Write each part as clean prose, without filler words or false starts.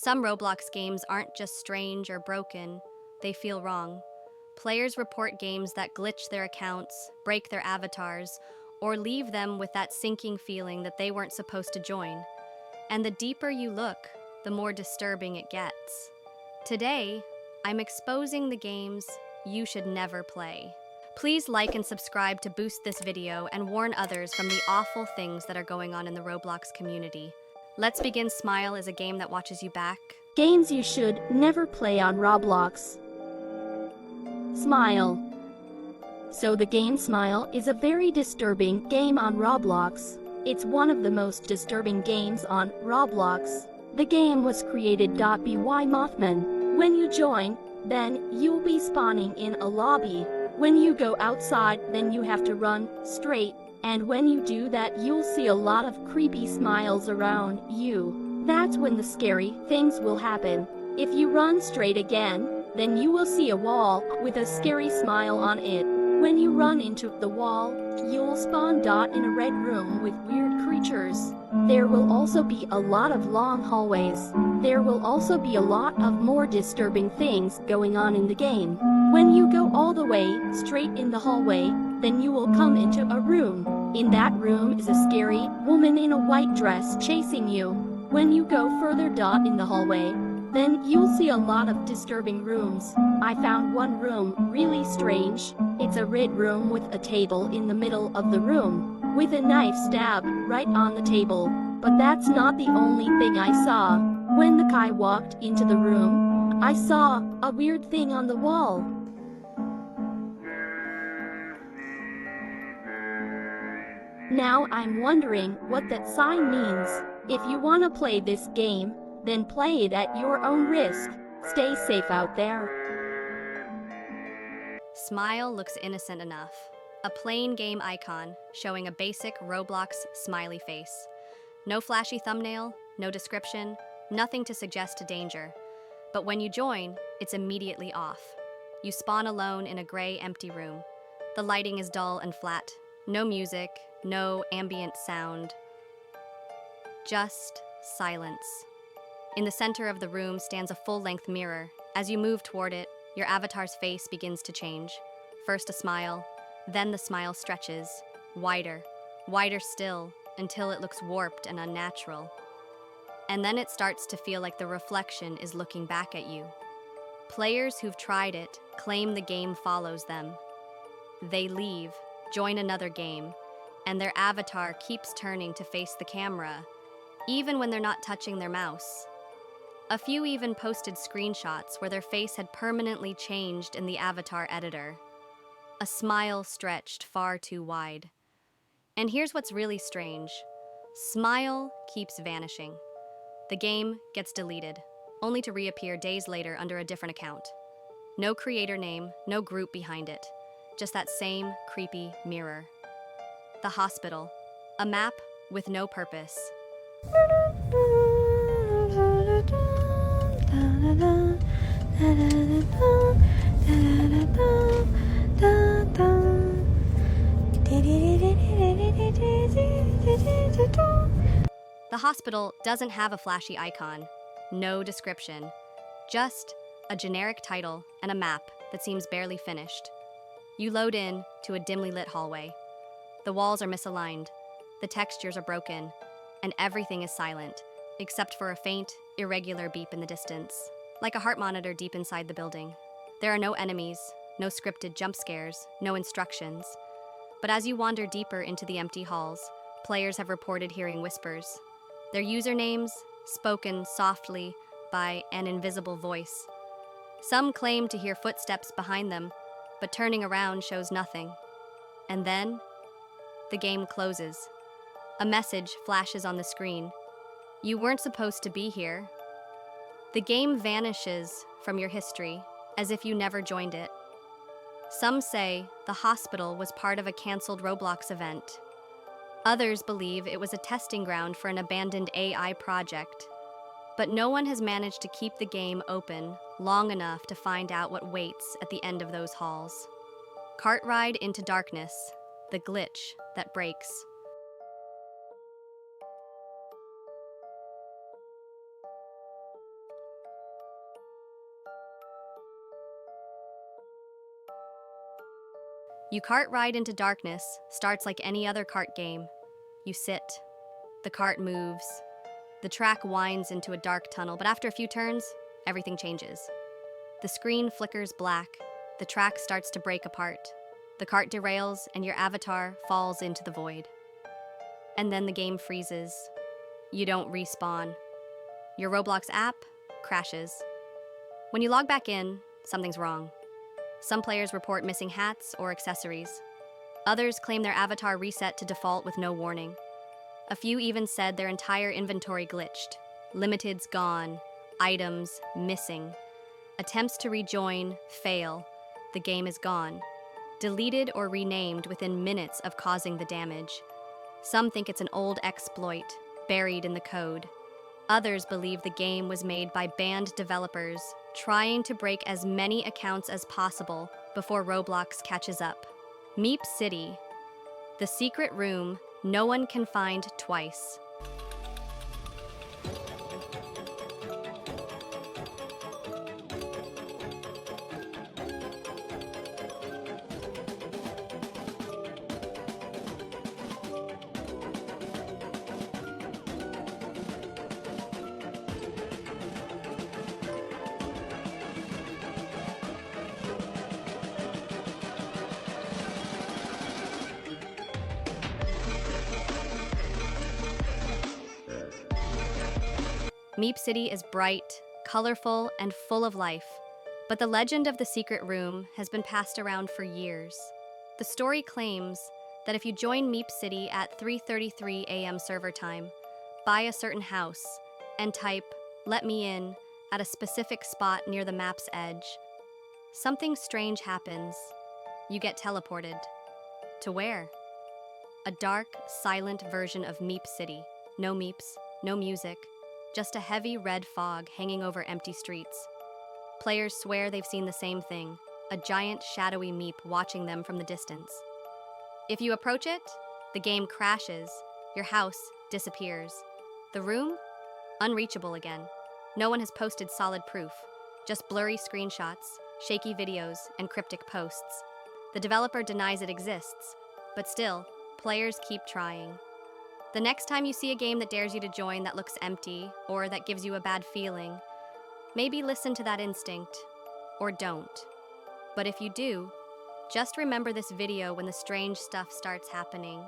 Some Roblox games aren't just strange or broken, they feel wrong. Players report games that glitch their accounts, break their avatars, or leave them with that sinking feeling that they weren't supposed to join. And the deeper you look, the more disturbing it gets. Today, I'm exposing the games you should never play. Please like and subscribe to boost this video and warn others from the awful things that are going on in the Roblox community. Let's begin. Smile is a game that watches you back. Games you should never play on Roblox. Smile. So the game Smile is a very disturbing game on Roblox. It's one of the most disturbing games on Roblox. The game was created by Mothman. When you join, then you'll be spawning in a lobby. When you go outside, then you have to run straight. And when you do that, you'll see a lot of creepy smiles around you. That's when the scary things will happen. If you run straight again, then you will see a wall with a scary smile on it. When you run into the wall, you'll spawn in a red room with weird creatures. There will also be a lot of long hallways. There will also be a lot of more disturbing things going on in the game. When you go all the way straight in the hallway, then you will come into a room. In that room is a scary woman in a white dress chasing you. When you go further in the hallway, then you'll see a lot of disturbing rooms. I found one room really strange. It's a red room with a table in the middle of the room, with a knife stab right on the table. But that's not the only thing I saw. When the guy walked into the room, I saw a weird thing on the wall. Now I'm wondering what that sign means. If you want to play this game, then play it at your own risk. Stay safe out there. Smile looks innocent enough. A plain game icon showing a basic Roblox smiley face. No flashy thumbnail, no description, nothing to suggest a danger. But when you join, it's immediately off. You spawn alone in a gray, empty room. The lighting is dull and flat. No music, no ambient sound. Just silence. In the center of the room stands a full-length mirror. As you move toward it, your avatar's face begins to change. First a smile, then the smile stretches, wider, wider still, until it looks warped and unnatural. And then it starts to feel like the reflection is looking back at you. Players who've tried it claim the game follows them. They leave, join another game, and their avatar keeps turning to face the camera, even when they're not touching their mouse. A few even posted screenshots where their face had permanently changed in the avatar editor. A smile stretched far too wide. And here's what's really strange. Smile keeps vanishing. The game gets deleted, only to reappear days later under a different account. No creator name, no group behind it. Just that same creepy mirror. The hospital. A map with no purpose. The hospital doesn't have a flashy icon, no description, just a generic title and a map that seems barely finished. You load in to a dimly lit hallway. The walls are misaligned, the textures are broken, and everything is silent, except for a faint, irregular beep in the distance, like a heart monitor deep inside the building. There are no enemies, no scripted jump scares, no instructions. But as you wander deeper into the empty halls, players have reported hearing whispers. Their usernames, spoken softly by an invisible voice. Some claim to hear footsteps behind them, but turning around shows nothing. And then, the game closes. A message flashes on the screen. You weren't supposed to be here. The game vanishes from your history, as if you never joined it. Some say the hospital was part of a canceled Roblox event. Others believe it was a testing ground for an abandoned AI project. But no one has managed to keep the game open long enough to find out what waits at the end of those halls. Cart ride into darkness, the glitch that breaks. You cart ride into darkness, starts like any other cart game. You sit. The cart moves. The track winds into a dark tunnel, but after a few turns, everything changes. The screen flickers black. The track starts to break apart. The cart derails, and your avatar falls into the void. And then the game freezes. You don't respawn. Your Roblox app crashes. When you log back in, something's wrong. Some players report missing hats or accessories. Others claim their avatar reset to default with no warning. A few even said their entire inventory glitched. Limited's gone. Items missing. Attempts to rejoin fail. The game is gone. Deleted or renamed within minutes of causing the damage. Some think it's an old exploit, buried in the code. Others believe the game was made by banned developers, trying to break as many accounts as possible before Roblox catches up. Meep City, the secret room no one can find twice. Meep City is bright, colorful, and full of life, but the legend of the secret room has been passed around for years. The story claims that if you join Meep City at 3:33 a.m. server time, buy a certain house, and type "Let me in" at a specific spot near the map's edge, something strange happens. You get teleported. To where? A dark, silent version of Meep City. No Meeps, no music, just a heavy red fog hanging over empty streets. Players swear they've seen the same thing, a giant shadowy Meep watching them from the distance. If you approach it, the game crashes, your house disappears. The room? Unreachable again. No one has posted solid proof, just blurry screenshots, shaky videos, and cryptic posts. The developer denies it exists, but still, players keep trying. The next time you see a game that dares you to join that looks empty or that gives you a bad feeling, maybe listen to that instinct, or don't. But if you do, just remember this video when the strange stuff starts happening.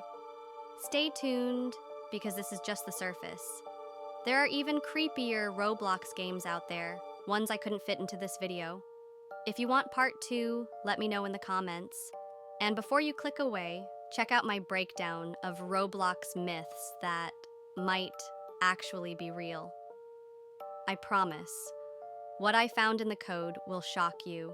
Stay tuned, because this is just the surface. There are even creepier Roblox games out there, ones I couldn't fit into this video. If you want part 2, let me know in the comments. And before you click away, check out my breakdown of Roblox myths that might actually be real. I promise, what I found in the code will shock you.